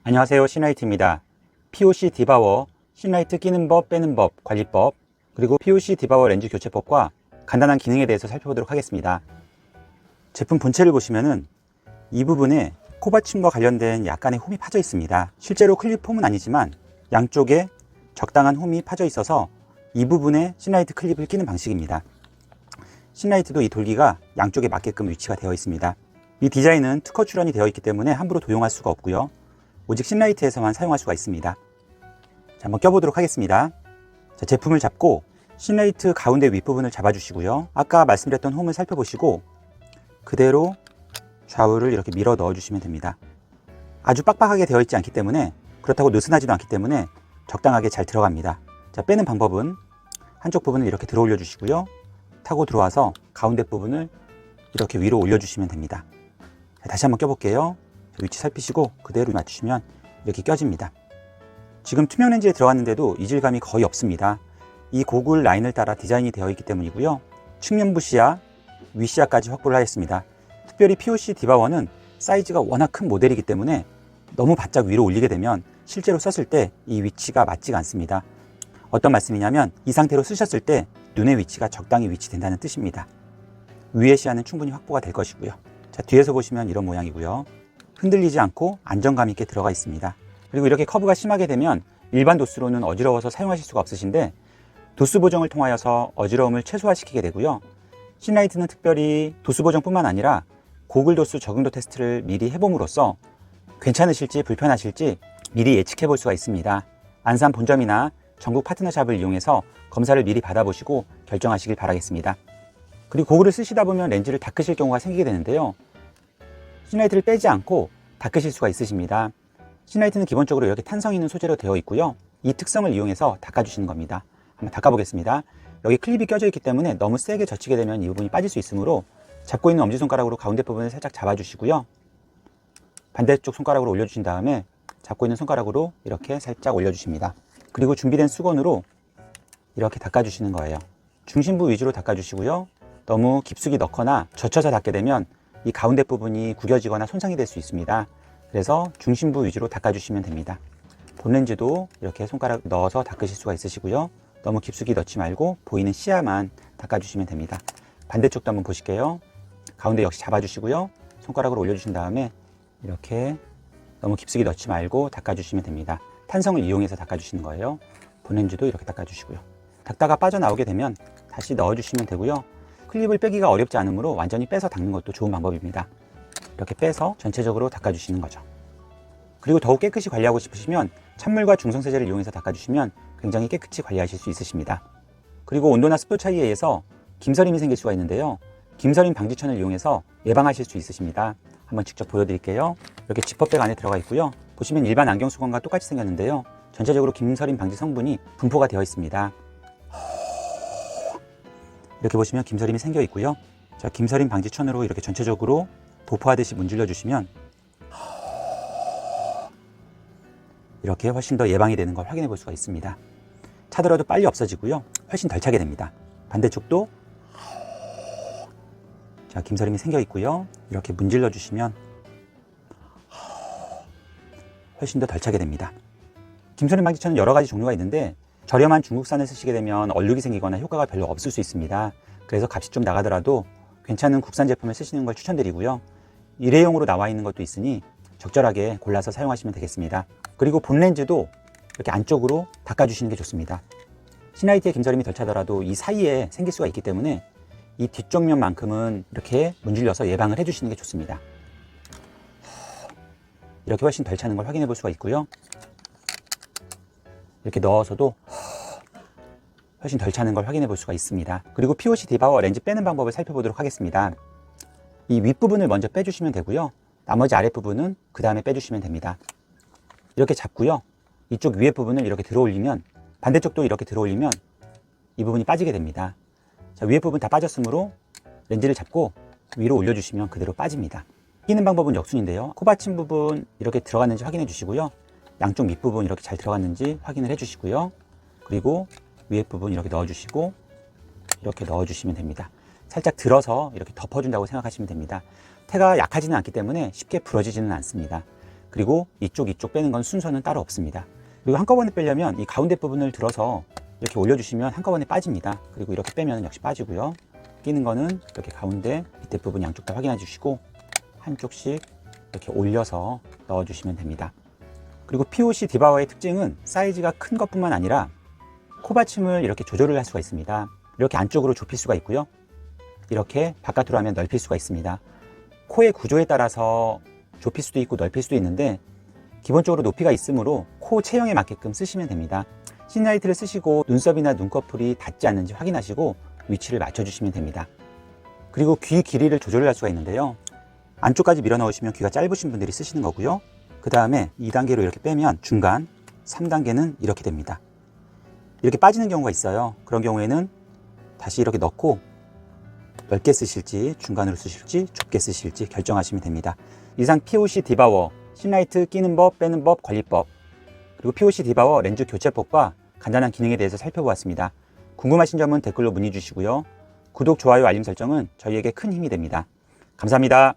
안녕하세요, 신라이트입니다. POC 디바워, 신라이트 끼는 법, 빼는 법, 관리법, 그리고 POC 디바워 렌즈 교체법과 간단한 기능에 대해서 살펴보도록 하겠습니다. 제품 본체를 보시면은 이 부분에 코받침과 관련된 약간의 홈이 파져 있습니다. 실제로 클립 홈은 아니지만 양쪽에 적당한 홈이 파져 있어서 이 부분에 신라이트 클립을 끼는 방식입니다. 신라이트도 이 돌기가 양쪽에 맞게끔 위치가 되어 있습니다. 이 디자인은 특허 출원이 되어 있기 때문에 함부로 도용할 수가 없고요. 오직 신라이트에서만 사용할 수가 있습니다. 자, 한번 껴보도록 하겠습니다. 자, 제품을 잡고 신라이트 가운데 윗부분을 잡아주시고요. 아까 말씀드렸던 홈을 살펴보시고 그대로 좌우를 이렇게 밀어 넣어주시면 됩니다. 아주 빡빡하게 되어 있지 않기 때문에, 그렇다고 느슨하지도 않기 때문에 적당하게 잘 들어갑니다. 자, 빼는 방법은 한쪽 부분을 이렇게 들어 올려 주시고요. 타고 들어와서 가운데 부분을 이렇게 위로 올려주시면 됩니다. 자, 다시 한번 껴볼게요. 위치 살피시고 그대로 맞추시면 이렇게 껴집니다. 지금 투명 렌즈에 들어갔는데도 이질감이 거의 없습니다. 이 고글 라인을 따라 디자인이 되어 있기 때문이고요. 측면부 시야, 위 시야까지 확보를 하였습니다. 특별히 POC 디바워는 사이즈가 워낙 큰 모델이기 때문에 너무 바짝 위로 올리게 되면 실제로 썼을 때 이 위치가 맞지가 않습니다. 어떤 말씀이냐면 이 상태로 쓰셨을 때 눈의 위치가 적당히 위치된다는 뜻입니다. 위의 시야는 충분히 확보가 될 것이고요. 자, 뒤에서 보시면 이런 모양이고요. 흔들리지 않고 안정감 있게 들어가 있습니다. 그리고 이렇게 커브가 심하게 되면 일반 도수로는 어지러워서 사용하실 수가 없으신데 도수 보정을 통하여서 어지러움을 최소화시키게 되고요. 신라이트는 특별히 도수 보정뿐만 아니라 고글 도수 적응도 테스트를 미리 해봄으로써 괜찮으실지 불편하실지 미리 예측해 볼 수가 있습니다. 안산 본점이나 전국 파트너샵을 이용해서 검사를 미리 받아보시고 결정하시길 바라겠습니다. 그리고 고글을 쓰시다 보면 렌즈를 닦으실 경우가 생기게 되는데요. 신라이트를 빼지 않고 닦으실 수가 있으십니다. 신라이트는 기본적으로 이렇게 탄성 있는 소재로 되어 있고요. 이 특성을 이용해서 닦아주시는 겁니다. 한번 닦아보겠습니다. 여기 클립이 껴져 있기 때문에 너무 세게 젖히게 되면 이 부분이 빠질 수 있으므로 잡고 있는 엄지손가락으로 가운데 부분을 살짝 잡아주시고요. 반대쪽 손가락으로 올려주신 다음에 잡고 있는 손가락으로 이렇게 살짝 올려주십니다. 그리고 준비된 수건으로 이렇게 닦아주시는 거예요. 중심부 위주로 닦아주시고요. 너무 깊숙이 넣거나 젖혀서 닦게 되면 이 가운데 부분이 구겨지거나 손상이 될 수 있습니다. 그래서 중심부 위주로 닦아주시면 됩니다. 본렌즈도 이렇게 손가락 넣어서 닦으실 수가 있으시고요. 너무 깊숙이 넣지 말고 보이는 시야만 닦아주시면 됩니다. 반대쪽도 한번 보실게요. 가운데 역시 잡아주시고요. 손가락으로 올려주신 다음에 이렇게 너무 깊숙이 넣지 말고 닦아주시면 됩니다. 탄성을 이용해서 닦아주시는 거예요. 본렌즈도 이렇게 닦아주시고요. 닦다가 빠져나오게 되면 다시 넣어주시면 되고요. 클립을 빼기가 어렵지 않으므로 완전히 빼서 닦는 것도 좋은 방법입니다. 이렇게 빼서 전체적으로 닦아주시는 거죠. 그리고 더욱 깨끗이 관리하고 싶으시면 찬물과 중성세제를 이용해서 닦아주시면 굉장히 깨끗이 관리하실 수 있으십니다. 그리고 온도나 습도 차이에 의해서 김서림이 생길 수가 있는데요. 김서림 방지천을 이용해서 예방하실 수 있으십니다. 한번 직접 보여드릴게요. 이렇게 지퍼백 안에 들어가 있고요. 보시면 일반 안경 수건과 똑같이 생겼는데요. 전체적으로 김서림 방지 성분이 분포가 되어 있습니다. 이렇게 보시면 김서림이 생겨 있고요. 자, 김서림 방지천으로 이렇게 전체적으로 도포하듯이 문질러 주시면 이렇게 훨씬 더 예방이 되는 걸 확인해 볼 수가 있습니다. 차더라도 빨리 없어지고요. 훨씬 덜 차게 됩니다. 반대쪽도 자, 김서림이 생겨 있고요. 이렇게 문질러 주시면 훨씬 더 덜 차게 됩니다. 김서림 방지천은 여러 가지 종류가 있는데 저렴한 중국산을 쓰시게 되면 얼룩이 생기거나 효과가 별로 없을 수 있습니다. 그래서 값이 좀 나가더라도 괜찮은 국산 제품을 쓰시는 걸 추천드리고요. 일회용으로 나와 있는 것도 있으니 적절하게 골라서 사용하시면 되겠습니다. 그리고 본 렌즈도 이렇게 안쪽으로 닦아주시는 게 좋습니다. 신라이트의 김서림이 덜 차더라도 이 사이에 생길 수가 있기 때문에 이 뒤쪽 면만큼은 이렇게 문질러서 예방을 해주시는 게 좋습니다. 이렇게 훨씬 덜 차는 걸 확인해 볼 수가 있고요. 이렇게 넣어서도 훨씬 덜 차는 걸 확인해 볼 수가 있습니다. 그리고 POC 디바워 렌즈 빼는 방법을 살펴보도록 하겠습니다. 이 윗부분을 먼저 빼주시면 되고요. 나머지 아랫부분은 그 다음에 빼주시면 됩니다. 이렇게 잡고요. 이쪽 위에 부분을 이렇게 들어 올리면 반대쪽도 이렇게 들어 올리면 이 부분이 빠지게 됩니다. 자, 위에 부분 다 빠졌으므로 렌즈를 잡고 위로 올려주시면 그대로 빠집니다. 끼는 방법은 역순인데요. 코받침 부분 이렇게 들어갔는지 확인해 주시고요. 양쪽 밑부분 이렇게 잘 들어갔는지 확인을 해 주시고요. 그리고 위에 부분 이렇게 넣어주시고 이렇게 넣어주시면 됩니다. 살짝 들어서 이렇게 덮어준다고 생각하시면 됩니다. 테가 약하지는 않기 때문에 쉽게 부러지지는 않습니다. 그리고 이쪽 빼는 건 순서는 따로 없습니다. 그리고 한꺼번에 빼려면 이 가운데 부분을 들어서 이렇게 올려주시면 한꺼번에 빠집니다. 그리고 이렇게 빼면 역시 빠지고요. 끼는 거는 이렇게 가운데 밑에 부분 양쪽 다 확인해 주시고 한쪽씩 이렇게 올려서 넣어주시면 됩니다. 그리고 POC 디바워의 특징은 사이즈가 큰 것뿐만 아니라 코받침을 이렇게 조절을 할 수가 있습니다. 이렇게 안쪽으로 좁힐 수가 있고요. 이렇게 바깥으로 하면 넓힐 수가 있습니다. 코의 구조에 따라서 좁힐 수도 있고 넓힐 수도 있는데 기본적으로 높이가 있으므로 코 체형에 맞게끔 쓰시면 됩니다. 신라이트를 쓰시고 눈썹이나 눈꺼풀이 닿지 않는지 확인하시고 위치를 맞춰주시면 됩니다. 그리고 귀 길이를 조절을 할 수가 있는데요. 안쪽까지 밀어 넣으시면 귀가 짧으신 분들이 쓰시는 거고요. 그 다음에 2단계로 이렇게 빼면 중간, 3단계는 이렇게 됩니다. 이렇게 빠지는 경우가 있어요. 그런 경우에는 다시 이렇게 넣고 넓게 쓰실지 중간으로 쓰실지 좁게 쓰실지 결정하시면 됩니다. 이상 POC 디바워, 신라이트 끼는 법, 빼는 법, 관리법, 그리고 POC 디바워 렌즈 교체법과 간단한 기능에 대해서 살펴보았습니다. 궁금하신 점은 댓글로 문의 주시고요. 구독, 좋아요, 알림 설정은 저희에게 큰 힘이 됩니다. 감사합니다.